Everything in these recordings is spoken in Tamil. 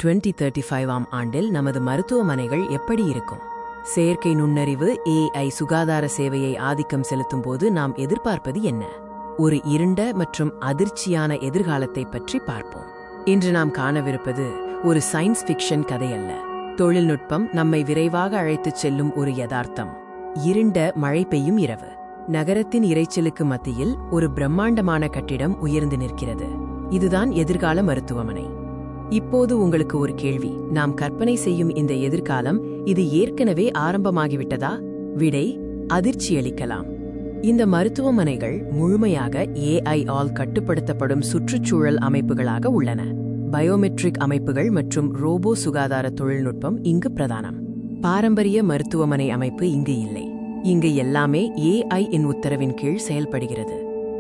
2035ஆம் ஆண்டில் நமது மருத்துவமனைகள் எப்படி இருக்கும்? செயற்கை நுண்ணறிவு AI சுகாதார சேவையை ஆதிக்கம் செலுத்தும் போது நாம் எதிர்பார்ப்பது என்ன? ஒரு இருண்ட மற்றும் அதிர்ச்சியான எதிர்காலத்தை பற்றி பார்ப்போம். இன்று நாம் காணவிருப்பது ஒரு சயின்ஸ் ஃபிக்ஷன் கதை அல்ல. தொழில்நுட்பம் நம்மை விரைவாக அழைத்துச் செல்லும் ஒரு யதார்த்தம். இருண்ட மழை பெய்யும் இரவு. நகரத்தின் இரைச்சலுக்கு மத்தியில் ஒரு பிரம்மாண்டமான கட்டிடம் உயர்ந்து நிற்கிறது. இதுதான் எதிர்கால மருத்துவமனை. இப்போது உங்களுக்கு ஒரு கேள்வி. நாம் கற்பனை செய்யும் இந்த எதிர்காலம் இது ஏற்கனவே ஆரம்பமாகிவிட்டதா? விடை அதிர்ச்சியளிக்கலாம். இந்த மருத்துவமனைகள் முழுமையாக AI ஆல் கட்டுப்படுத்தப்படும் சுற்றுச்சூழல் அமைப்புகளாக உள்ளன. பயோமெட்ரிக் அமைப்புகள் மற்றும் ரோபோ சுகாதார தொழில்நுட்பம் இங்கு பிரதானம். பாரம்பரிய மருத்துவமனை அமைப்பு இங்கு இல்லை. இங்கு எல்லாமே AI இன் உத்தரவின் கீழ் செயல்படுகிறது.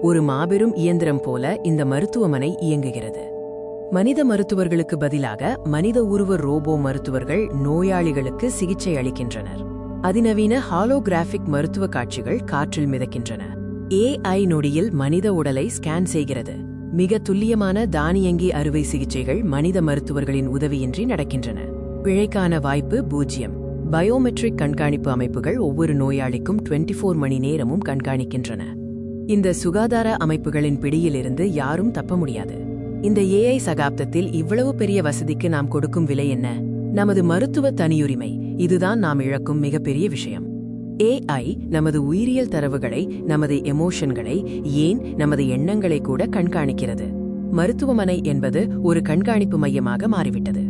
ஒரு மாபெரும் இயந்திரம் போல இந்த மருத்துவமனை இயங்குகிறது. மனித மருத்துவர்களுக்கு பதிலாக மனித உருவ ரோபோ மருத்துவர்கள் நோயாளிகளுக்கு சிகிச்சை அளிக்கின்றனர். அதிநவீன ஹாலோகிராஃபிக் மருத்துவ காட்சிகள் காற்றில் மிதக்கின்றன. AI நொடியில் மனித உடலை ஸ்கேன் செய்கிறது. மிக துல்லியமான தானியங்கி அறுவை சிகிச்சைகள் மனித மருத்துவர்களின் உதவியின்றி நடக்கின்றன. பிழைக்கான வாய்ப்பு 0. பயோமெட்ரிக் கண்காணிப்பு அமைப்புகள் ஒவ்வொரு நோயாளிக்கும் 24 மணி நேரமும் கண்காணிக்கின்றன. இந்த சுகாதார அமைப்புகளின் பிடியிலிருந்து யாரும் தப்ப முடியாது. இந்த AI சகாப்தத்தில் இவ்வளவு பெரிய வசதிக்கு நாம் கொடுக்கும் விலை என்ன? நமது மருத்துவ தனியுரிமை. இதுதான் நாம் இழக்கும் மிகப்பெரிய விஷயம். AI நமது உயிரியல் தரவுகளை, நமது எமோஷன்களை, ஏன் நமது எண்ணங்களை கூட கண்காணிக்கிறது. மருத்துவமனை என்பது ஒரு கண்காணிப்பு மையமாக மாறிவிட்டது.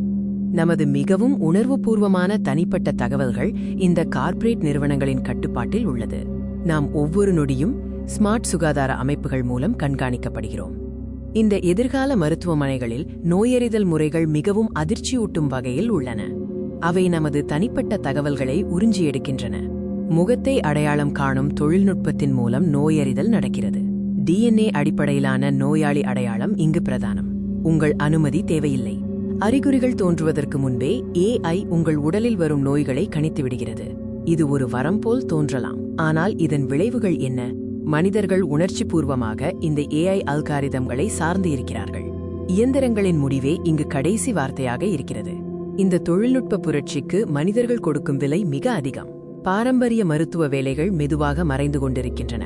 நமது மிகவும் உணர்வுபூர்வமான தனிப்பட்ட தகவல்கள் இந்த கார்ப்பரேட் நிறுவனங்களின் கட்டுப்பாட்டில் உள்ளது. நாம் ஒவ்வொரு நொடியும் ஸ்மார்ட் சுகாதார அமைப்புகள் மூலம் கண்காணிக்கப்படுகிறோம். இந்த எதிர்கால மருத்துவமனைகளில் நோயறிதல் முறைகள் மிகவும் அதிர்ச்சியூட்டும் வகையில் உள்ளன. அவை நமது தனிப்பட்ட தகவல்களை உறிஞ்சி எடுக்கின்றன. முகத்தை அடையாளம் காணும் தொழில்நுட்பத்தின் மூலம் நோயறிதல் நடக்கிறது. DNA அடிப்படையிலான நோயாளி அடையாளம் இங்கு பிரதானம். உங்கள் அனுமதி தேவையில்லை. அறிகுறிகள் தோன்றுவதற்கு முன்பே AI உங்கள் உடலில் வரும் நோய்களை கணித்துவிடுகிறது. இது ஒரு வரம் போல் தோன்றலாம், ஆனால் இதன் விளைவுகள் என்ன? மனிதர்கள் உணர்ச்சிபூர்வமாக இந்த AI அல்காரிதம்களை சார்ந்து இருக்கிறார்கள். இயந்திரங்களின் முடிவே இங்கு கடைசி வார்த்தையாக இருக்கிறது. இந்த தொழில்நுட்ப புரட்சிக்கு மனிதர்கள் கொடுக்கும் விலை மிக அதிகம். பாரம்பரிய மருத்துவ வேலைகள் மெதுவாக மறைந்து கொண்டிருக்கின்றன.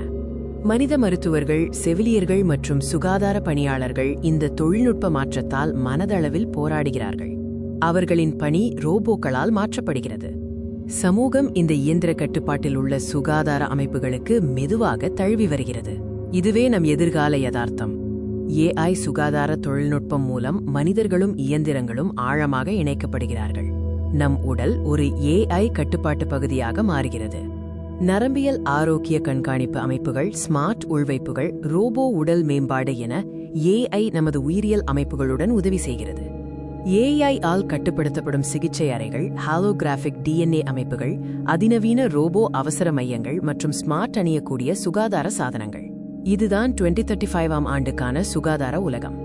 மனித மருத்துவர்கள், செவிலியர்கள் மற்றும் சுகாதார பணியாளர்கள் இந்த தொழில்நுட்ப மாற்றத்தால் மனதளவில் போராடுகிறார்கள். அவர்களின் பணி ரோபோக்களால் மாற்றப்படுகிறது. சமூகம் இந்த இயந்திர கட்டுப்பாட்டில் உள்ள சுகாதார அமைப்புகளுக்கு மெதுவாக தழுவி வருகிறது. இதுவே நம் எதிர்கால யதார்த்தம். AI சுகாதார தொழில்நுட்பம் மூலம் மனிதர்களும் இயந்திரங்களும் ஆழமாக இணைக்கப்படுகிறார்கள். நம் உடல் ஒரு AI கட்டுப்பாட்டு பகுதியாக மாறுகிறது. நரம்பியல் ஆரோக்கிய கண்காணிப்பு அமைப்புகள், ஸ்மார்ட் உள்வைப்புகள், ரோபோ உடல் மேம்பாடு என AI நமது உயிரியல் அமைப்புகளுடன் உதவி செய்கிறது. AI ஆல் கட்டுப்படுத்தப்படும் சிகிச்சை அறைகள், ஹாலோகிராஃபிக் DNA அமைப்புகள், அதிநவீன ரோபோ அவசர மையங்கள் மற்றும் ஸ்மார்ட் அணியக்கூடிய சுகாதார சாதனங்கள். இதுதான் 2035ஆம் ஆண்டுக்கான சுகாதார உலகம்.